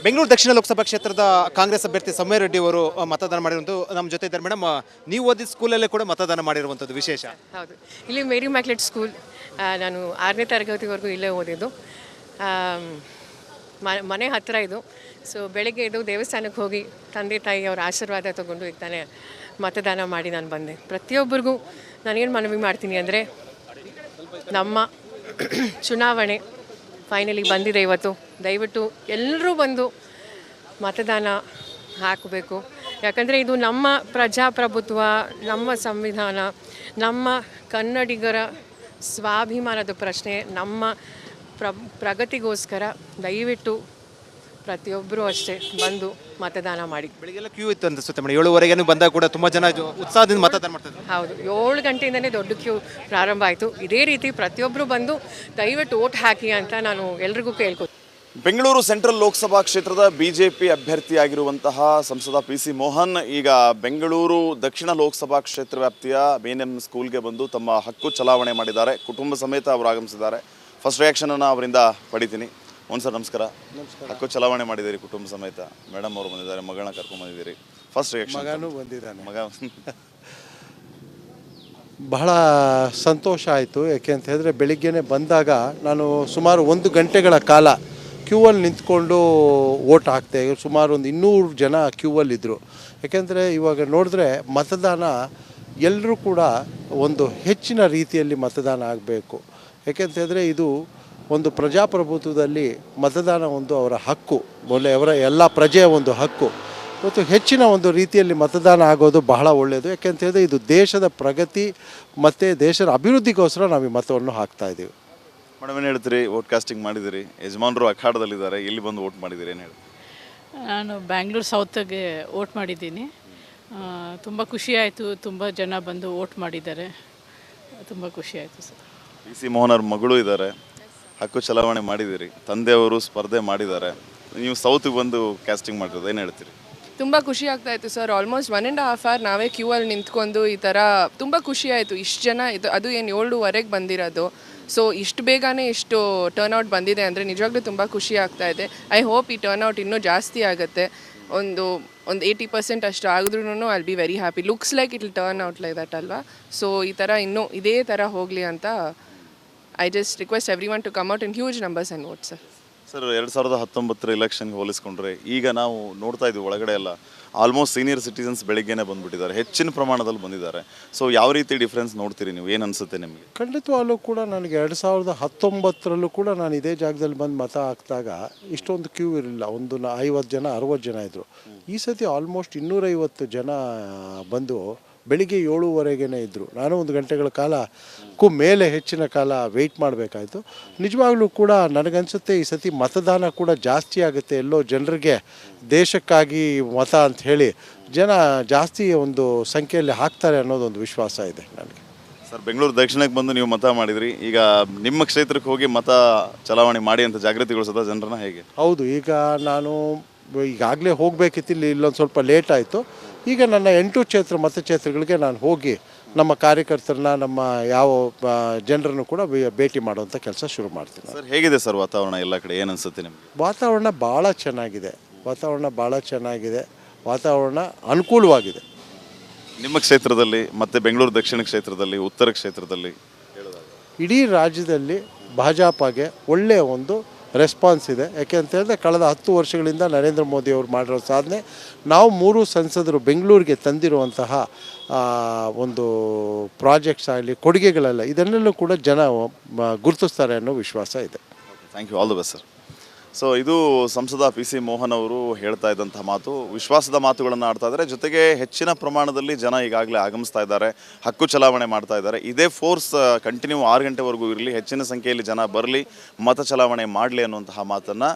ಬೆಂಗಳೂರು ದಕ್ಷಿಣ ಲೋಕಸಭಾ ಕ್ಷೇತ್ರದ ಕಾಂಗ್ರೆಸ್ ಅಭ್ಯರ್ಥಿ ಸೌಮ್ಯ ರೆಡ್ಡಿ ಅವರು ಮತದಾನ ಮಾಡಿರುವಂಥದ್ದು ನಮ್ಮ ಜೊತೆ ಇದ್ದಾರೆ. ಮೇಡಮ್, ನೀವು ಓದಿದ ಸ್ಕೂಲಲ್ಲೇ ಕೂಡ ಮತದಾನ ಮಾಡಿರುವಂಥದ್ದು ವಿಶೇಷ. ಹೌದು, ಇಲ್ಲಿ ಮೇರಿ ಮ್ಯಾಕ್ಲೆಟ್ ಸ್ಕೂಲ್. ನಾನು 6ನೇ ತರಗತಿವರೆಗೂ ಇಲ್ಲೇ ಓದಿದ್ದು. ಮನೆ ಹತ್ತಿರ ಇದು. ಸೊ ಬೆಳಗ್ಗೆ ಇದು ದೇವಸ್ಥಾನಕ್ಕೆ ಹೋಗಿ ತಂದೆ ತಾಯಿ ಅವರ ಆಶೀರ್ವಾದ ತೊಗೊಂಡು ಈಗ ತಾನೇ ಮತದಾನ ಮಾಡಿ ನಾನು ಬಂದೆ. ಪ್ರತಿಯೊಬ್ಬರಿಗೂ ನಾನೇನು ಮನವಿ ಮಾಡ್ತೀನಿ ಅಂದರೆ, ನಮ್ಮ ಚುನಾವಣೆ ಫೈನಲಿ ಬಂದಿದೆ ಇವತ್ತು. ದಯವಿಟ್ಟು ಎಲ್ಲರೂ ಬಂದು ಮತದಾನ ಹಾಕಬೇಕು. ಯಾಕಂದರೆ ಇದು ನಮ್ಮ ಪ್ರಜಾಪ್ರಭುತ್ವ, ನಮ್ಮ ಸಂವಿಧಾನ, ನಮ್ಮ ಕನ್ನಡಿಗರ ಸ್ವಾಭಿಮಾನದ ಪ್ರಶ್ನೆ, ನಮ್ಮ ಪ್ರಗತಿಗೋಸ್ಕರ ದಯವಿಟ್ಟು ಪ್ರತಿಯೊಬ್ಬರೂ ಅಷ್ಟೇ ಬಂದು ಮತದಾನ ಮಾಡಿ. ಬೆಳಿಗ್ಗೆಲ್ಲ ಕ್ಯೂ ಇತ್ತು ಅನಿಸುತ್ತೆ ಮೇಡಮ್. 7:30 ಬಂದಾಗ ಕೂಡ ತುಂಬ ಜನ ಉತ್ಸಾಹದಿಂದ ಮತದಾನ ಮಾಡ್ತಾರೆ. ಹೌದು, 7 ಗಂಟೆಯಿಂದಲೇ ದೊಡ್ಡ ಕ್ಯೂ ಪ್ರಾರಂಭ ಆಯಿತು. ಇದೇ ರೀತಿ ಪ್ರತಿಯೊಬ್ಬರು ಬಂದು ದಯವಿಟ್ಟು ಓಟ್ ಹಾಕಿ ಅಂತ ನಾನು ಎಲ್ರಿಗೂ ಕೇಳ್ಕೊತೀನಿ. ಬೆಂಗಳೂರು ಸೆಂಟ್ರಲ್ ಲೋಕಸಭಾ ಕ್ಷೇತ್ರದ ಬಿಜೆಪಿ ಅಭ್ಯರ್ಥಿಯಾಗಿರುವಂತಹ ಸಂಸದ ಪಿ.ಸಿ. ಮೋಹನ್ ಈಗ ಬೆಂಗಳೂರು ದಕ್ಷಿಣ ಲೋಕಸಭಾ ಕ್ಷೇತ್ರ ವ್ಯಾಪ್ತಿಯ BNM ಸ್ಕೂಲ್ಗೆ ಬಂದು ತಮ್ಮ ಹಕ್ಕು ಚಲಾವಣೆ ಮಾಡಿದ್ದಾರೆ. ಕುಟುಂಬ ಸಮೇತ ಅವರು ಆಗಮಿಸಿದ್ದಾರೆ. ಫಸ್ಟ್ ರಿಯಾಕ್ಷನನ್ನು ಅವರಿಂದ ಪಡಿತೀನಿ. ಸರ್ ನಮಸ್ಕಾರ. ಹಕ್ಕು ಚಲಾವಣೆ ಮಾಡಿದ್ದೀರಿ ಕುಟುಂಬ ಸಮೇತ. ಮೇಡಮ್ ಅವರು ಬಂದಿದ್ದಾರೆ, ಮಗಳನ್ನ ಕರ್ಕೊಂಡು ಬಂದಿದ್ದೀರಿ. First reaction? ಮಗನೂ ಬಂದಿದ್ದಾನೆ. ಮಗ ಬಹಳ ಸಂತೋಷ ಆಯಿತು. ಯಾಕೆ ಅಂತ ಹೇಳಿದ್ರೆ ಬೆಳಿಗ್ಗೆನೆ ಬಂದಾಗ ನಾನು ಸುಮಾರು 1 ಗಂಟೆಗಳ ಕಾಲ ಕ್ಯೂವಲ್ಲಿ ನಿಂತ್ಕೊಂಡು ಓಟ್ ಹಾಕ್ತೆ. ಸುಮಾರು ಒಂದು 200 ಜನ ಕ್ಯೂವಲ್ಲಿದ್ದರು. ಯಾಕೆಂದರೆ ಇವಾಗ ನೋಡಿದ್ರೆ ಮತದಾನ ಎಲ್ಲರೂ ಕೂಡ ಒಂದು ಹೆಚ್ಚಿನ ರೀತಿಯಲ್ಲಿ ಮತದಾನ ಆಗಬೇಕು. ಯಾಕೆಂತ ಹೇಳಿದ್ರೆ ಇದು ಒಂದು ಪ್ರಜಾಪ್ರಭುತ್ವದಲ್ಲಿ ಮತದಾನ ಒಂದು ಅವರ ಹಕ್ಕು, ಅವರ ಎಲ್ಲ ಪ್ರಜೆಯ ಒಂದು ಹಕ್ಕು. ಮತ್ತು ಹೆಚ್ಚಿನ ಒಂದು ರೀತಿಯಲ್ಲಿ ಮತದಾನ ಆಗೋದು ಬಹಳ ಒಳ್ಳೆಯದು. ಯಾಕೆಂತ ಹೇಳಿದ್ರೆ ಇದು ದೇಶದ ಪ್ರಗತಿ ಮತ್ತು ದೇಶದ ಅಭಿವೃದ್ಧಿಗೋಸ್ಕರ ನಾವು ಈ ಮತವನ್ನು ಹಾಕ್ತಾ ಇದ್ದೀವಿ. ಮೇಡಮ್, ಏನು ಹೇಳ್ತೀರಿ? ವೋಟ್ ಕಾಸ್ಟಿಂಗ್ ಮಾಡಿದಿರಿ, ಯಜಮಾನರು ಅಖಾಡದಲ್ಲಿದ್ದಾರೆ, ಇಲ್ಲಿ ಬಂದು ವೋಟ್ ಮಾಡಿದಿರಿ, ಏನು ಹೇಳಿ? ನಾನು ಬ್ಯಾಂಗ್ಳೂರು ಸೌತ್ಗೆ ವೋಟ್ ಮಾಡಿದ್ದೀನಿ. ತುಂಬ ಖುಷಿಯಾಯಿತು. ತುಂಬ ಜನ ಬಂದು ವೋಟ್ ಮಾಡಿದ್ದಾರೆ. ತುಂಬ ಖುಷಿಯಾಯಿತು ಸರ್. ಪಿ.ಸಿ. ಮೋಹನ್ ಅವ್ರ ಮಗಳು ಇದ್ದಾರೆ, ಹಕ್ಕು ಚಲಾವಣೆ ಮಾಡಿದ್ದೀರಿ, ತಂದೆಯವರು ಸ್ಪರ್ಧೆ ಮಾಡಿದ್ದಾರೆ, ನೀವು ಸೌತ್ಗೆ ಬಂದು ಕ್ಯಾಸ್ಟಿಂಗ್ ಮಾಡಿರೋದು, ಏನು ಹೇಳ್ತೀರಿ? ತುಂಬ ಖುಷಿ ಆಗ್ತಾ ಇತ್ತು ಸರ್. ಆಲ್ಮೋಸ್ಟ್ 1.5 hour ನಾವೇ ಕ್ಯೂ ಅಲ್ಲಿ ನಿಂತ್ಕೊಂಡು ಈ ಥರ ತುಂಬ ಖುಷಿ ಆಯಿತು. ಇಷ್ಟು ಜನ ಇದು, ಅದು ಏನು 7:15 ಬಂದಿರೋದು. ಸೊ ಇಷ್ಟು ಬೇಗನೆ ಇಷ್ಟು ಟರ್ನ್ಔಟ್ ಬಂದಿದೆ ಅಂದರೆ ನಿಜವಾಗ್ಲೂ ತುಂಬ ಖುಷಿ ಆಗ್ತಾ ಇದೆ. ಐ ಹೋಪ್ ಈ ಟರ್ನ್ಔಟ್ ಇನ್ನೂ ಜಾಸ್ತಿ ಆಗುತ್ತೆ. ಒಂದು 80% ಅಷ್ಟು ಆಗಿದ್ರೂ I'll be very happy. Looks like it will turn out like that ಅಲ್ವಾ? ಸೊ ಈ ಥರ ಇನ್ನೂ ಇದೇ ಥರ ಹೋಗಲಿ ಅಂತ I just request everyone to come out in huge numbers and vote sir. Sir, 2019 ಎಲೆಕ್ಷನ್ಗೆ ಹೋಲಿಸ್ಕೊಂಡ್ರೆ ಈಗ ನಾವು ನೋಡ್ತಾ ಇದ್ದೀವಿ ಒಳಗಡೆ ಎಲ್ಲ ಆಲ್ಮೋಸ್ಟ್ ಸೀನಿಯರ್ ಸಿಟಿಸನ್ಸ್ ಬೆಳಿಗ್ಗೆನೇ ಬಂದುಬಿಟ್ಟಿದ್ದಾರೆ, ಹೆಚ್ಚಿನ ಪ್ರಮಾಣದಲ್ಲಿ ಬಂದಿದ್ದಾರೆ. ಸೊ ಯಾವ ರೀತಿ ಡಿಫ್ರೆನ್ಸ್ ನೋಡ್ತೀರಿ ನೀವು? ಏನು ಅನಿಸುತ್ತೆ ನಿಮಗೆ? ಖಂಡಿತವಾಗಲೂ ಕೂಡ ನನಗೆ 2019ರಲ್ಲೂ ಕೂಡ ನಾನು ಇದೇ ಜಾಗದಲ್ಲಿ ಬಂದು ಮತ ಹಾಕಿದಾಗ ಇಷ್ಟೊಂದು ಕ್ಯೂ ಇರಲಿಲ್ಲ. ಒಂದು 50 ಜನ 60 ಜನ ಇದ್ದರು. ಈ ಸತಿ ಆಲ್ಮೋಸ್ಟ್ 250 ಜನ ಬಂದು ಬೆಳಿಗ್ಗೆ 7:15 ಇದ್ದರು. ನಾನು 1 ಗಂಟೆಗಳ ಕಾಲಕ್ಕೂ ಮೇಲೆ ಹೆಚ್ಚಿನ ಕಾಲ ವೆಯ್ಟ್ ಮಾಡಬೇಕಾಯಿತು. ನಿಜವಾಗ್ಲೂ ಕೂಡ ನನಗನ್ಸುತ್ತೆ ಈ ಸತಿ ಮತದಾನ ಕೂಡ ಜಾಸ್ತಿ ಆಗುತ್ತೆ. ಎಲ್ಲೋ ಜನರಿಗೆ ದೇಶಕ್ಕಾಗಿ ಮತ ಅಂತ ಹೇಳಿ ಜನ ಜಾಸ್ತಿ ಒಂದು ಸಂಖ್ಯೆಯಲ್ಲಿ ಹಾಕ್ತಾರೆ ಅನ್ನೋದೊಂದು ವಿಶ್ವಾಸ ಇದೆ ನನಗೆ. ಸರ್, ಬೆಂಗಳೂರು ದಕ್ಷಿಣಕ್ಕೆ ಬಂದು ನೀವು ಮತ ಮಾಡಿದ್ರಿ, ಈಗ ನಿಮ್ಮ ಕ್ಷೇತ್ರಕ್ಕೆ ಹೋಗಿ ಮತ ಚಲಾವಣೆ ಮಾಡಿ ಅಂತ ಜಾಗೃತಿಗೊಳಿಸೋದ ಜನರನ್ನ ಹೇಗೆ? ಹೌದು, ಈಗ ನಾನು ಈಗಾಗಲೇ ಹೋಗಬೇಕಿತ್ತು, ಇಲ್ಲೊಂದು ಸ್ವಲ್ಪ ಲೇಟ್ ಆಯಿತು. ಈಗ ನನ್ನ 8 ಮತಕ್ಷೇತ್ರಗಳಿಗೆ ನಾನು ಹೋಗಿ ನಮ್ಮ ಕಾರ್ಯಕರ್ತರನ್ನ, ನಮ್ಮ ಯಾವ ಜನರನ್ನು ಕೂಡ ಭೇಟಿ ಮಾಡುವಂಥ ಕೆಲಸ ಶುರು ಮಾಡ್ತೀನಿ. ಸರ್, ಹೇಗಿದೆ ಸರ್ ವಾತಾವರಣ ಎಲ್ಲ ಕಡೆ? ಏನು ಅನಿಸುತ್ತೆ ನಿಮಗೆ? ವಾತಾವರಣ ಭಾಳ ಚೆನ್ನಾಗಿದೆ. ವಾತಾವರಣ ಅನುಕೂಲವಾಗಿದೆ. ನಿಮ್ಮ ಕ್ಷೇತ್ರದಲ್ಲಿ ಮತ್ತು ಬೆಂಗಳೂರು ದಕ್ಷಿಣ ಕ್ಷೇತ್ರದಲ್ಲಿ, ಉತ್ತರ ಕ್ಷೇತ್ರದಲ್ಲಿ ಇಡೀ ರಾಜ್ಯದಲ್ಲಿ ಭಾಜಪಾಗೆ ಒಳ್ಳೆಯ ಒಂದು ರೆಸ್ಪಾನ್ಸ್ ಇದೆ. ಯಾಕೆ ಅಂತ ಹೇಳಿದ್ರೆ ಕಳೆದ 10 ವರ್ಷಗಳಿಂದ ನರೇಂದ್ರ ಮೋದಿ ಅವರು ಮಾಡಿರೋ ಸಾಧನೆ, ನಾವು 3 ಸಂಸದರು ಬೆಂಗಳೂರಿಗೆ ತಂದಿರುವಂತಹ ಒಂದು ಪ್ರಾಜೆಕ್ಟ್ಸ್ ಆಗಲಿ, ಕೊಡುಗೆಗಳೆಲ್ಲ, ಇದನ್ನೆಲ್ಲೂ ಕೂಡ ಜನ ಗುರುತಿಸ್ತಾರೆ ಅನ್ನೋ ವಿಶ್ವಾಸ ಇದೆ. Thank you, all the best sir. So ಇದು ಸಂಸದ ಪಿ.ಸಿ. ಮೋಹನ್ ಅವರು ಹೇಳ್ತಾ ಇದ್ದಂಥ ಮಾತು, ವಿಶ್ವಾಸದ ಮಾತುಗಳನ್ನು ಆಡ್ತಾ ಇದ್ದಾರೆ. ಜೊತೆಗೆ ಹೆಚ್ಚಿನ ಪ್ರಮಾಣದಲ್ಲಿ ಜನ ಈಗಾಗಲೇ ಆಗಮಿಸ್ತಾ ಇದ್ದಾರೆ, ಹಕ್ಕು ಚಲಾವಣೆ ಮಾಡ್ತಾ ಇದ್ದಾರೆ. ಇದೇ ಫೋರ್ಸ್ ಕಂಟಿನ್ಯೂ 6 ಗಂಟೆವರೆಗೂ ಇರಲಿ, ಹೆಚ್ಚಿನ ಸಂಖ್ಯೆಯಲ್ಲಿ ಜನ ಬರಲಿ, ಮತ ಚಲಾವಣೆ ಮಾಡಲಿ ಅನ್ನುವಂತಹ ಮಾತನ್ನು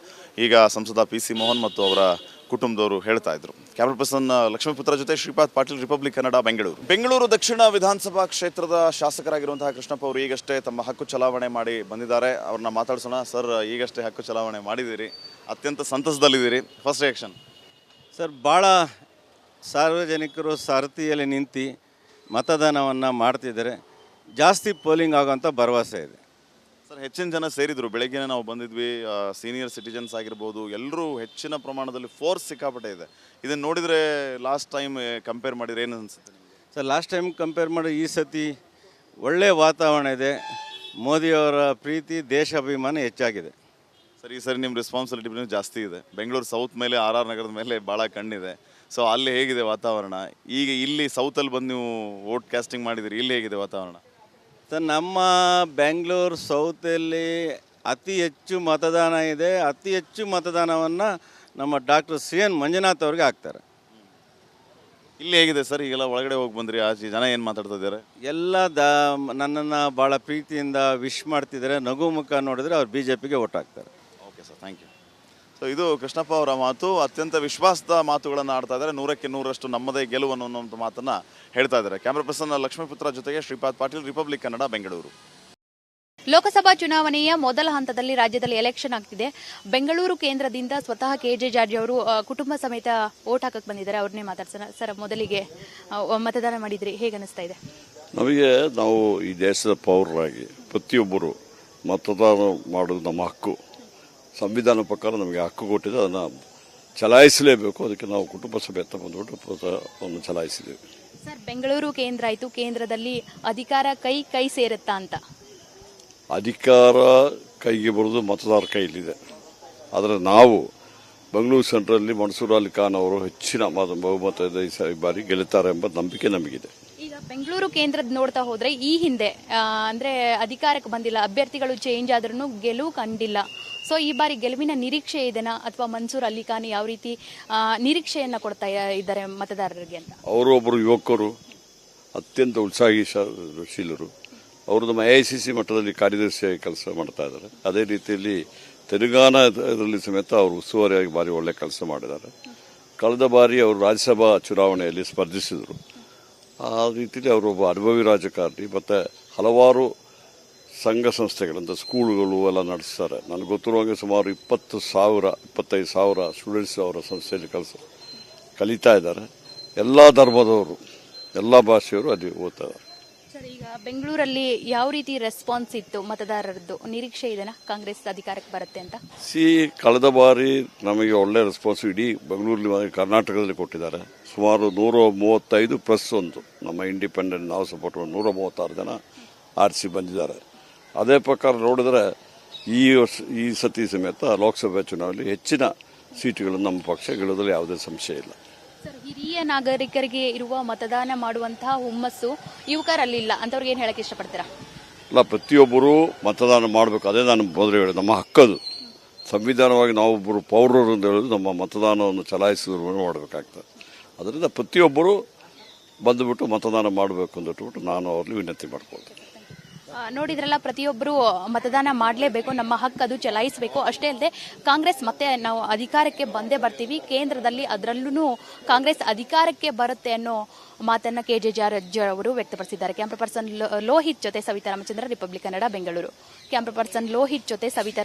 ಈಗ ಸಂಸದ ಪಿ.ಸಿ. ಮೋಹನ್ ಮತ್ತು ಅವರ ಕುಟುಂಬದವರು ಹೇಳ್ತಾ ಇದ್ರು. ಕ್ಯಾಮರಾ ಪರ್ಸನ್ ಲಕ್ಷ್ಮೀಪುತ್ರ ಜೊತೆ ಶ್ರೀಪಾದ್ ಪಾಟೀಲ್, ರಿಪಬ್ಲಿಕ್ ಕನ್ನಡ, ಬೆಂಗಳೂರು. ಬೆಂಗಳೂರು ದಕ್ಷಿಣ ವಿಧಾನಸಭಾ ಕ್ಷೇತ್ರದ ಶಾಸಕರಾಗಿರುವಂತಹ ಕೃಷ್ಣಪ್ಪ ಅವರು ಈಗಷ್ಟೇ ತಮ್ಮ ಹಕ್ಕು ಚಲಾವಣೆ ಮಾಡಿ ಬಂದಿದ್ದಾರೆ. ಅವ್ರನ್ನ ಮಾತಾಡ್ಸೋಣ. ಸರ್, ಈಗಷ್ಟೇ ಹಕ್ಕು ಚಲಾವಣೆ ಮಾಡಿದ್ದೀರಿ, ಅತ್ಯಂತ ಸಂತಸದಲ್ಲಿದ್ದೀರಿ. First reaction? ಸರ್, ಭಾಳ ಸಾರ್ವಜನಿಕರು ಸಾರಥಿಯಲ್ಲಿ ನಿಂತು ಮತದಾನವನ್ನು ಮಾಡ್ತಿದ್ದಾರೆ. ಜಾಸ್ತಿ ಪೋಲಿಂಗ್ ಆಗೋಂಥ ಭರವಸೆ ಇದೆ. ಸರ್ ಹೆಚ್ಚಿನ ಜನ ಸೇರಿದ್ರು, ಬೆಳಗ್ಗೆ ನಾವು ಬಂದಿದ್ವಿ, ಸೀನಿಯರ್ ಸಿಟಿಜನ್ಸ್ ಆಗಿರ್ಬೋದು, ಎಲ್ಲರೂ ಹೆಚ್ಚಿನ ಪ್ರಮಾಣದಲ್ಲಿ ಫೋರ್ಸ್ ಸಿಕ್ಕಾಪಟ್ಟೆ ಇದೆ. ಇದನ್ನು ನೋಡಿದರೆ ಲಾಸ್ಟ್ ಟೈಮ್ ಕಂಪೇರ್ ಮಾಡಿದ್ರೆ ಏನು ಅನಿಸುತ್ತೆ ನಿಮಗೆ? ಸರ್ ಲಾಸ್ಟ್ ಟೈಮ್ ಕಂಪೇರ್ ಮಾಡಿ ಈ ಸತಿ ಒಳ್ಳೆಯ ವಾತಾವರಣ ಇದೆ. ಮೋದಿಯವರ ಪ್ರೀತಿ ದೇಶಾಭಿಮಾನ ಹೆಚ್ಚಾಗಿದೆ. ಸರ್ ಈ ಸರಿ ನಿಮ್ಮ ರೆಸ್ಪಾನ್ಸಿಬಿಲಿಟಿ ಜಾಸ್ತಿ ಇದೆ. ಬೆಂಗಳೂರು ಸೌತ್ ಮೇಲೆ RR ನಗರದ ಮೇಲೆ ಭಾಳ ಕಣ್ಣಿದೆ. ಸೊ ಅಲ್ಲಿ ಹೇಗಿದೆ ವಾತಾವರಣ? ಈಗ ಇಲ್ಲಿ ಸೌತಲ್ಲಿ ಬಂದು ನೀವು ವೋಟ್ ಕ್ಯಾಸ್ಟಿಂಗ್ ಮಾಡಿದಿರಿ, ಇಲ್ಲಿ ಹೇಗಿದೆ ವಾತಾವರಣ? ಸರ್ ನಮ್ಮ ಬೆಂಗಳೂರು ಸೌತಲ್ಲಿ ಅತಿ ಹೆಚ್ಚು ಮತದಾನ ಇದೆ. ಅತಿ ಹೆಚ್ಚು ಮತದಾನವನ್ನು ನಮ್ಮ ಡಾಕ್ಟರ್ CN ಮಂಜುನಾಥ್ ಅವ್ರಿಗೆ ಹಾಕ್ತಾರೆ. ಇಲ್ಲಿ ಹೇಗಿದೆ ಸರ್? ಈಗೆಲ್ಲ ಒಳಗಡೆ ಹೋಗಿ ಬಂದ್ರಿ, ಆಚೆ ಜನ ಏನು ಮಾತಾಡ್ತಾ ಇದ್ದಾರೆ? ಎಲ್ಲ ನನ್ನನ್ನು ಭಾಳ ಪ್ರೀತಿಯಿಂದ ವಿಶ್ ಮಾಡ್ತಿದ್ದಾರೆ. ನಗು ಮುಖ ನೋಡಿದರೆ ಅವ್ರು BJPಗೆ ಓಟ್ ಹಾಕ್ತಾರೆ. Okay sir, thank you. So ಇದು ಕೃಷ್ಣಪ್ಪ ಅವರ ಮಾತು. ಅತ್ಯಂತ ವಿಶ್ವಾಸದ ಮಾತುಗಳನ್ನು ಆಡ್ತಾ ಇದ್ದಾರೆ. 100ಕ್ಕೆ 100ರಷ್ಟು ನಮ್ಮದೇ ಗೆಲುವು ಅನ್ನೋ ಮಾತನ್ನು ಹೇಳ್ತಾ ಇದ್ದಾರೆ. ಕ್ಯಾಮ್ರಾ ಪರ್ಸನ್ ಲಕ್ಷ್ಮೀಪುತ್ರ ಜೊತೆಗೆ ಶ್ರೀಪಾದ್ ಪಾಟೀಲ್, ರಿಪಬ್ಲಿಕ್ ಕನ್ನಡ, ಬೆಂಗಳೂರು. ಲೋಕಸಭಾ ಚುನಾವಣೆಯ ಮೊದಲ ಹಂತದಲ್ಲಿ ರಾಜ್ಯದಲ್ಲಿ ಎಲೆಕ್ಷನ್ ಆಗ್ತಿದೆ. ಬೆಂಗಳೂರು ಕೇಂದ್ರದಿಂದ ಸ್ವತಃ KJ ಜಾರ್ಜ್ ಅವರು ಕುಟುಂಬ ಸಮೇತ ವೋಟ್ ಹಾಕಕ್ಕೆ ಬಂದಿದ್ದಾರೆ. ಅವ್ರನ್ನೇ ಮಾತಾಡ್ಸೋಣ. ಸರ್, ಮೊದಲಿಗೆ ಮತದಾನ ಮಾಡಿದ್ರಿ, ಹೇಗೆ ಅನಿಸ್ತಾ ಇದೆ? ನಮಗೆ ನಾವು ಈ ದೇಶದ ಪೌರರಾಗಿ ಪ್ರತಿಯೊಬ್ಬರು ಮತದಾನ ಮಾಡೋದು ನಮ್ಮ ಹಕ್ಕು. ಸಂವಿಧಾನ ಪ್ರಕಾರ ನಮಗೆ ಹಕ್ಕು ಕೊಟ್ಟಿದೆ, ಅದನ್ನು ಚಲಾಯಿಸಲೇಬೇಕು. ಅದಕ್ಕೆ ನಾವು ಕುಟುಂಬ ಸಮೇತ ಬಂದುಬಿಟ್ಟು ಮತವನ್ನು ಚಲಾಯಿಸಿದ್ದೇವೆ. ಸರ್, ಬೆಂಗಳೂರು ಕೇಂದ್ರ ಆಯಿತು, ಕೇಂದ್ರದಲ್ಲಿ ಅಧಿಕಾರ ಕೈ ಸೇರುತ್ತಾ ಅಂತ? ಅಧಿಕಾರ ಕೈಗೆ ಬರೋದು ಮತದಾರ ಕೈಲಿದೆ. ಆದರೆ ನಾವು ಬೆಂಗಳೂರು ಸೆಂಟ್ರಲ್ಲಿ ಮನ್ಸೂರ್ ಅಲಿ ಖಾನ್ ಅವರು ಹೆಚ್ಚಿನ ಬಹುಮತದ ಈ ಬಾರಿ ಗೆಲ್ಲುತ್ತಾರೆ ಎಂಬ ನಂಬಿಕೆ ನಮಗಿದೆ. ಈಗ ಬೆಂಗಳೂರು ಕೇಂದ್ರದ ನೋಡ್ತಾ ಹೋದ್ರೆ ಈ ಹಿಂದೆ ಅಂದ್ರೆ ಅಧಿಕಾರಕ್ಕೆ ಬಂದಿಲ್ಲ, ಅಭ್ಯರ್ಥಿಗಳು ಚೇಂಜ್ ಆದ್ರೂ ಗೆಲುವು ಕಂಡಿಲ್ಲ. ಸೊ ಈ ಬಾರಿ ಗೆಲುವಿನ ನಿರೀಕ್ಷೆ ಇದೆನಾ, ಅಥವಾ ಮನ್ಸೂರ್ ಅಲಿ ಖಾನ್ ಯಾವ ರೀತಿ ನಿರೀಕ್ಷೆಯನ್ನ ಕೊಡ್ತಾ ಇದ್ದಾರೆ ಮತದಾರರಿಗೆ ಅಂತ? ಅವರೊಬ್ಬರು ಯುವಕರು, ಅತ್ಯಂತ ಉತ್ಸಾಹಿಶೀಲರು. ಅವರು ನಮ್ಮ AICC ಮಟ್ಟದಲ್ಲಿ ಕಾರ್ಯದರ್ಶಿಯಾಗಿ ಕೆಲಸ ಮಾಡ್ತಾ ಇದ್ದಾರೆ. ಅದೇ ರೀತಿಯಲ್ಲಿ ತೆಲಂಗಾಣ ಇದರಲ್ಲಿ ಸಮೇತ ಅವರು ಉಸ್ತುವಾರಿಯಾಗಿ ಭಾರಿ ಒಳ್ಳೆ ಕೆಲಸ ಮಾಡಿದ್ದಾರೆ. ಕಳೆದ ಬಾರಿ ಅವರು ರಾಜ್ಯಸಭಾ ಚುನಾವಣೆಯಲ್ಲಿ ಸ್ಪರ್ಧಿಸಿದರು. ಆ ರೀತಿಯಲ್ಲಿ ಅವರೊಬ್ಬ ಅನುಭವಿ ರಾಜಕಾರಣಿ. ಮತ್ತು ಹಲವಾರು ಸಂಘ ಸಂಸ್ಥೆಗಳಂತ ಸ್ಕೂಲ್ಗಳು ಎಲ್ಲ ನಡೆಸ್ತಾರೆ. ನನಗೆ ಗೊತ್ತಿರುವಾಗೆ ಸುಮಾರು 25,000 ಸ್ಟೂಡೆಂಟ್ಸ್ ಅವರ ಸಂಸ್ಥೆಯಲ್ಲಿ ಕಲಿತಾ ಇದ್ದಾರೆ. ಎಲ್ಲ ಧರ್ಮದವರು, ಎಲ್ಲ ಭಾಷೆಯವರು ಅಲ್ಲಿ ಓದ್ತಾ ಇದ್ದಾರೆ. ಸರ್, ಈಗ ಬೆಂಗಳೂರಲ್ಲಿ ಯಾವ ರೀತಿ ರೆಸ್ಪಾನ್ಸ್ ಇತ್ತು ಮತದಾರರದ್ದು? ನಿರೀಕ್ಷೆ ಇದೆನಾ ಕಾಂಗ್ರೆಸ್ ಅಧಿಕಾರಕ್ಕೆ ಬರುತ್ತೆ ಅಂತ? ಕಳೆದ ಬಾರಿ ನಮಗೆ ಒಳ್ಳೆ ರೆಸ್ಪಾನ್ಸ್ ಇಡೀ ಬೆಂಗಳೂರಲ್ಲಿ ಕರ್ನಾಟಕದಲ್ಲಿ ಕೊಟ್ಟಿದ್ದಾರೆ. ಸುಮಾರು 135+1 ನಮ್ಮ ಇಂಡಿಪೆಂಡೆಂಟ್ ನಾವು ಸಪೋರ್ಟ್ 136 ಜನ ಆರಿಸಿ ಬಂದಿದ್ದಾರೆ. ಅದೇ ಪ್ರಕಾರ ನೋಡಿದ್ರೆ ಈ ಸತಿ ಸಮೇತ ಲೋಕಸಭೆ ಚುನಾವಣೆಯಲ್ಲಿ ಹೆಚ್ಚಿನ ಸೀಟುಗಳನ್ನು ನಮ್ಮ ಪಕ್ಷ ಗೆಲ್ಲೋದ್ರಲ್ಲಿ ಯಾವುದೇ ಸಂಶಯ ಇಲ್ಲ. ಸರ್, ಹಿರಿಯ ನಾಗರಿಕರಿಗೆ ಇರುವ ಮತದಾನ ಮಾಡುವಂತಹ ಹುಮ್ಮಸ್ಸು ಯುವಕರಲ್ಲಿ ಇಲ್ಲ, ಅಂತವ್ರಿಗೆ ಏನು ಹೇಳಕ್ಕೆ ಇಷ್ಟಪಡ್ತೀರಾ? ಅಲ್ಲ, ಪ್ರತಿಯೊಬ್ಬರು ಮತದಾನ ಮಾಡಬೇಕು. ಅದೇ ನಾನು ಮೊದಲು ಹೇಳಿ, ನಮ್ಮ ಹಕ್ಕದು. ಸಂವಿಧಾನವಾಗಿ ನಾವೊಬ್ಬರು ಪೌರರು ಅಂತ ಹೇಳೋದು ನಮ್ಮ ಮತದಾನವನ್ನು ಚಲಾಯಿಸೋದನ್ನು ಮಾಡಬೇಕಾಗ್ತದೆ. ಅದರಿಂದ ಪ್ರತಿಯೊಬ್ಬರು ಬಂದುಬಿಟ್ಟು ಮತದಾನ ಮಾಡಬೇಕು ಅಂದ್ಬಿಟ್ಟು ನಾನು ಅವ್ರಲ್ಲಿ ವಿನಂತಿ ಮಾಡ್ಕೊಳ್ತೇನೆ. ನೋಡಿದ್ರಲ್ಲ, ಪ್ರತಿಯೊಬ್ಬರು ಮತದಾನ ಮಾಡಲೇಬೇಕು, ನಮ್ಮ ಹಕ್ಕು ಅದು ಚಲಾಯಿಸಬೇಕು. ಅಷ್ಟೇ ಅಲ್ಲದೆ ಕಾಂಗ್ರೆಸ್ ಮತ್ತೆ ನಾವು ಅಧಿಕಾರಕ್ಕೆ ಬಂದೇ ಬರ್ತೀವಿ, ಕೇಂದ್ರದಲ್ಲಿ ಅದರಲ್ಲೂ ಕಾಂಗ್ರೆಸ್ ಅಧಿಕಾರಕ್ಕೆ ಬರುತ್ತೆ ಅನ್ನೋ ಮಾತನ್ನ KJ ಜಾರ್ಜ್ ಅವರು ವ್ಯಕ್ತಪಡಿಸಿದ್ದಾರೆ. ಕ್ಯಾಮ್ರಾ ಪರ್ಸನ್ ಲೋಹಿತ್ ಜೊತೆ Savita Ramachandra, Republic Kannada, Bengaluru. Camera person Lohit ಜೊತೆ ಸವಿತಾ